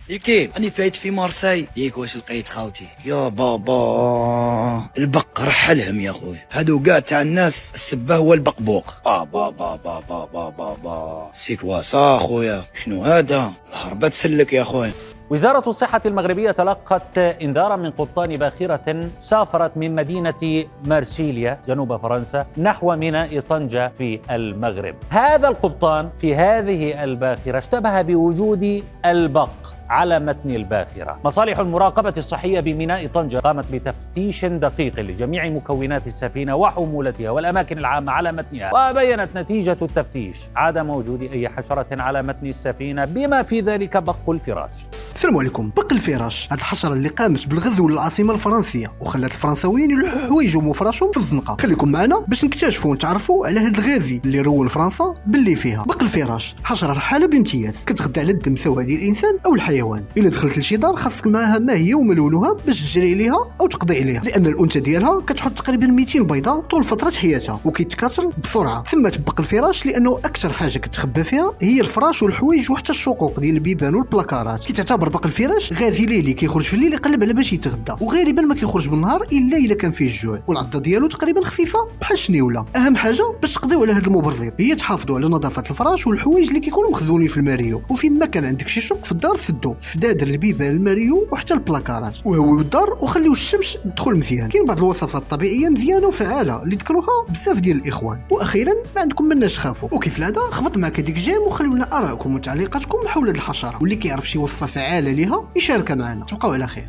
يكيب راني فايت في مارساي ياك واش لقيت خاوتي يا بابا البق رحلهم يا خويا هادو كاع تاع الناس السبه هو البقبوق بابا بابا بابا بابا سيكوا خويا شنو هذا الهربة تسلك يا خويا. وزارة الصحة المغربية تلقت إنذارا من قبطان باخرة سافرت من مدينة مارسيليا جنوب فرنسا نحو ميناء طنجة في المغرب. هذا القبطان في هذه الباخرة اشتبه بوجود البق على متن الباخرة. مصالح المراقبة الصحية بميناء طنجة قامت بتفتيش دقيق لجميع مكونات السفينة وحمولتها والأماكن العامة على متنها، وبينت نتيجة التفتيش عدم وجود أي حشرة على متن السفينة بما في ذلك بق الفراش. السلام عليكم. بق الفراش هاد الحشرة اللي قامت بالغزو للعاصمة الفرنسية وخلات الفرنساويين يلوحوا حوايجهم وفراشهم في الزنقة. خليكم معنا باش نكتشفوا ونتعرفوا على هاد الغازي اللي رول فرنسا باللي فيها. بق الفراش حشرة رحالة بامتياز كتغذى على الدم سواء ديال الانسان او الحيوان. الا دخلت لشي دار خاصك معاها ما هي وما لونها باش تجري عليها او تقضي عليها، لان الانثى ديالها كتحط تقريبا 200 بيضه طول فتره حياتها وكيتكاثر بسرعه. سمات بق الفراش لانه اكثر حاجه كتخبى فيها هي الفراش والحوايج وحتى الشقوق ديال البيبان والبلاكارات. كيتعتبر بق الفراش غازي ليلي كيخرج في الليل يقلب على باش يتغدى، وغالبا ما كيخرج بالنهار الا كان فيه الجوع، والعضه ديالو تقريبا خفيفه بحال الشنيوله. اهم حاجه باش تقضيو على هذا المبرزيط هي تحافظوا على نظافه الفراش والحوايج اللي كيكونوا مخزونين في الماريو، وفيما كان عندك شي شق في الدار سدو سدادر البيبان الماريو وحتى البلاكارات وهويو الدار وخليو الشمس تدخل مزيان. كاين بعض الوصفات الطبيعيه مزيانه وفعاله اللي ذكروها بزاف ديال الاخوان. واخيرا ما عندكم مناش تخافوا، وكيف العاده خبط معك هذيك جيم وخلونا ارائكم وتعليقاتكم حول هذه الحشره، واللي كيعرف شي وصفه فعاله ليها يشاركها معنا. تبقاو على خير.